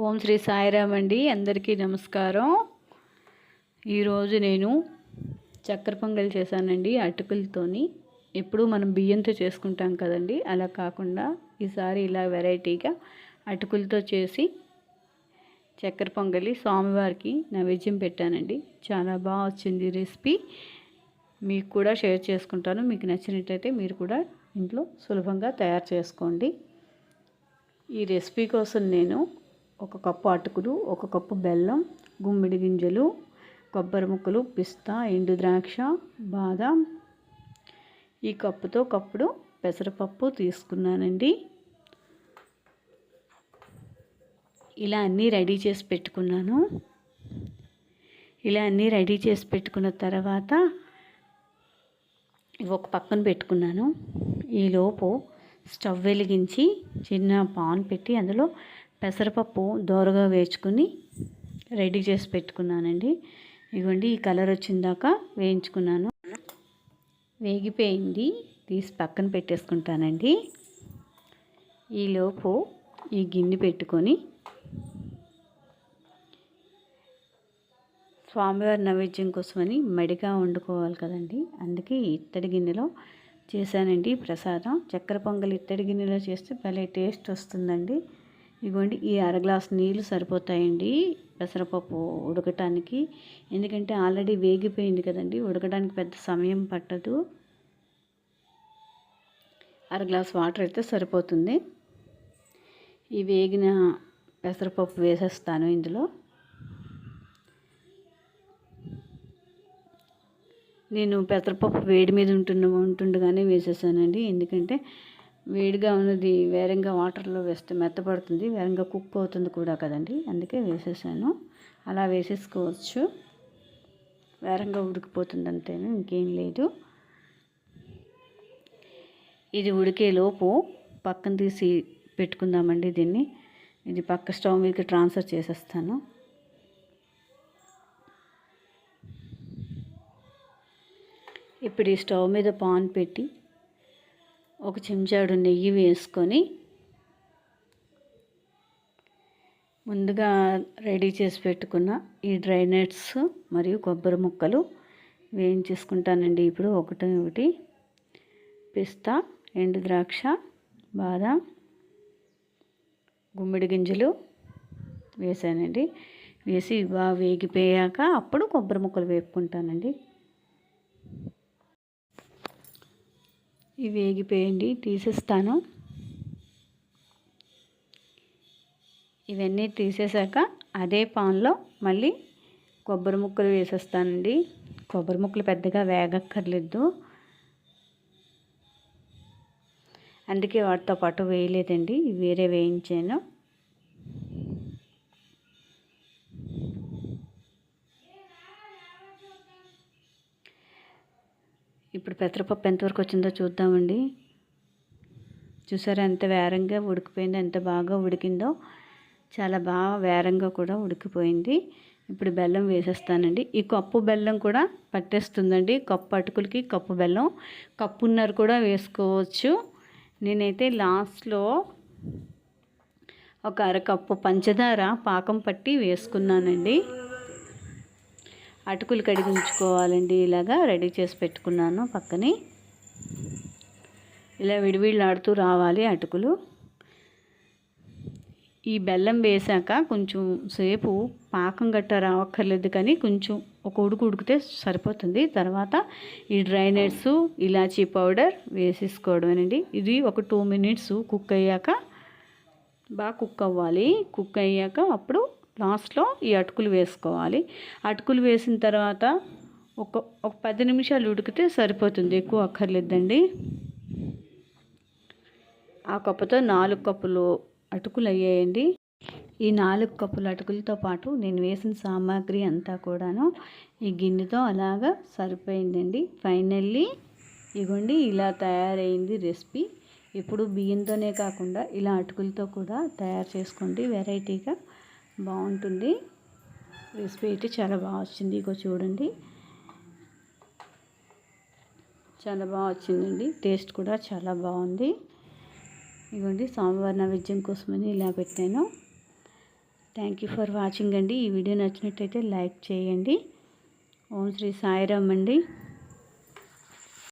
ఓం శ్రీ సాయిరామ్ అండి. అందరికీ నమస్కారం. ఈరోజు నేను చక్కెర పొంగల్ చేశానండి అటుకులతోని. ఎప్పుడు మనం బియ్యంతో చేసుకుంటాం కదండి, అలా కాకుండా ఈసారి ఇలా వెరైటీగా అటుకులతో చేసి చక్కెర పొంగలి స్వామివారికి నైవేద్యం పెట్టానండి. చాలా బాగా వచ్చింది రెసిపీ. మీకు కూడా షేర్ చేసుకుంటాను. మీకు నచ్చినట్లయితే మీరు కూడా ఇంట్లో సులభంగా తయారు చేసుకోండి. ఈ రెసిపీ కోసం నేను 1 కప్పు అటుకులు, 1 కప్పు బెల్లం, గుమ్మిడి గింజలు, కొబ్బరి ముక్కలు, పిస్తా, ఎండు ద్రాక్ష, బాదం, ఈ కప్పుతో కప్పుడు పెసరపప్పు తీసుకున్నానండి. ఇలా అన్నీ రెడీ చేసి పెట్టుకున్నాను. ఇలా అన్నీ రెడీ చేసి పెట్టుకున్న తర్వాత ఒక పక్కన పెట్టుకున్నాను. ఈలోపు స్టవ్ వెలిగించి చిన్న పాన్ పెట్టి అందులో పెసరపప్పు దోరగా వేయించుకొని రెడీ చేసి పెట్టుకున్నానండి. ఇదిగోండి, ఈ కలర్ వచ్చిందాక వేయించుకున్నాను. వేగిపోయింది, తీసి పక్కన పెట్టేసుకుంటానండి. ఈలోపు ఈ గిన్నె పెట్టుకొని స్వామివారి నైవేద్యం కోసమని మడిగా వండుకోవాలి కదండి, అందుకే ఇత్తడి గిన్నెలో చేశానండి ప్రసాదం. చక్కెర పొంగల్ ఇత్తడి గిన్నెలో చేస్తే భలే టేస్ట్ వస్తుందండి. ఇదిగోండి, ఈ 1/2 గ్లాస్ నీళ్ళు సరిపోతాయండి పెసరపప్పు ఉడకటానికి. ఎందుకంటే ఆల్రెడీ వేగిపోయింది కదండి, ఉడకడానికి పెద్ద సమయం పట్టదు. 1/2 గ్లాస్ వాటర్ అయితే సరిపోతుంది. ఈ వేగిన పెసరపప్పు వేసేస్తాను ఇందులో. నేను పెసరపప్పు వేడి మీద ఉంటుండగానే వేసేసానండి. ఎందుకంటే వేడిగా ఉన్నది వేరంగా వాటర్లో వేస్తే మెత్తపడుతుంది, వేరంగా కుక్ అవుతుంది కూడా కదండి, అందుకే వేసేసాను. అలా వేసేసుకోవచ్చు, వేరంగా ఉడికిపోతుంది అంతేను, ఇంకేం లేదు. ఇది ఉడికేలోపు పక్కన తీసి పెట్టుకుందామండి దీన్ని. ఇది పక్క స్టవ్ మీదకి ట్రాన్స్ఫర్ చేసేస్తాను. ఇప్పుడు ఈ స్టవ్ మీద పాన్ పెట్టి 1 చెంచాడు నెయ్యి వేసుకొని ముందుగా రెడీ చేసి పెట్టుకున్న ఈ డ్రై నట్స్ మరియు కొబ్బరి ముక్కలు వేయించేసుకుంటానండి. ఇప్పుడు ఒకటి పిస్తా, ఎండు ద్రాక్ష, బాదం, గుమ్మిడి గింజలు వేసానండి. వేసి బాగా వేగిపోయాక అప్పుడు కొబ్బరి ముక్కలు వేపుకుంటానండి. ఇవి వేగిపోయింది, తీసేస్తాను. ఇవన్నీ తీసేసాక అదే పాన్లో మళ్ళీ కొబ్బరి ముక్కలు వేసేస్తానండి. కొబ్బరి ముక్కలు పెద్దగా వేగక్కర్లేదు, అందుకే వాటితో పాటు వేయలేదండి, వేరే వేయించాను. ఇప్పుడు పెసరపప్పు ఎంతవరకు వచ్చిందో చూద్దామండి. చూసారా ఎంత వేరంగా ఉడికిపోయిందో, ఎంత బాగా ఉడికిందో, చాలా బాగా వేరంగా కూడా ఉడికిపోయింది. ఇప్పుడు బెల్లం వేసేస్తానండి. ఈ కప్పు బెల్లం కూడా పట్టేస్తుందండి, కప్పు అటుకులకి కప్పు బెల్లం. కప్పున్నర కూడా వేసుకోవచ్చు. నేనైతే లాస్ట్లో 1 అరకప్పు పంచదార పాకం పట్టి వేసుకున్నానండి. అటుకులు కడిగి ఉంచుకోవాలండి. ఇలాగా రెడీ చేసి పెట్టుకున్నాను పక్కనే. ఇలా విడివిళ్ళాడుతూ రావాలి అటుకులు. ఈ బెల్లం వేసాక కొంచెం సేపు పాకం గట్ట రావక్కర్లేదు, కానీ కొంచెం ఒక ఉడికితే సరిపోతుంది. తర్వాత ఈ డ్రై నట్స్, ఇలాచీ పౌడర్ వేసేసుకోవడమేనండి. ఇది ఒక 2 మినిట్స్ కుక్ అయ్యాక, బాగా కుక్ అవ్వాలి. కుక్ అయ్యాక అప్పుడు లాస్ట్లో ఈ అటుకులు వేసుకోవాలి. అటుకులు వేసిన తర్వాత ఒక 10 నిమిషాలు ఉడికితే సరిపోతుంది, ఎక్కువ అక్కర్లేదండి. ఆ కప్పుతో 4 కప్పులు అటుకులు అయ్యాయండి. ఈ 4 కప్పుల అటుకులతో పాటు నేను వేసిన సామాగ్రి అంతా కూడాను ఈ గిన్నెతో అలాగా సరిపోయిందండి. ఫైనల్లీ ఇగోండి, ఇలా తయారైంది రెసిపీ. ఇప్పుడు బియ్యంతోనే కాకుండా ఇలా అటుకులతో కూడా తయారు చేసుకోండి, వెరైటీగా బాగుంటుంది. రెసిపీ అయితే చాలా బాగా వచ్చింది. ఇగో చూడండి, చాలా బాగా వచ్చిందండి. టేస్ట్ కూడా చాలా బాగుంది. ఇదిగోండి, స్వామివారి నైవేద్యం కోసమని ఇలా పెట్టాను. థ్యాంక్ యూ ఫర్ వాచింగ్ అండి. ఈ వీడియో నచ్చినట్టయితే లైక్ చేయండి. ఓం శ్రీ సాయిరామ్ అండి.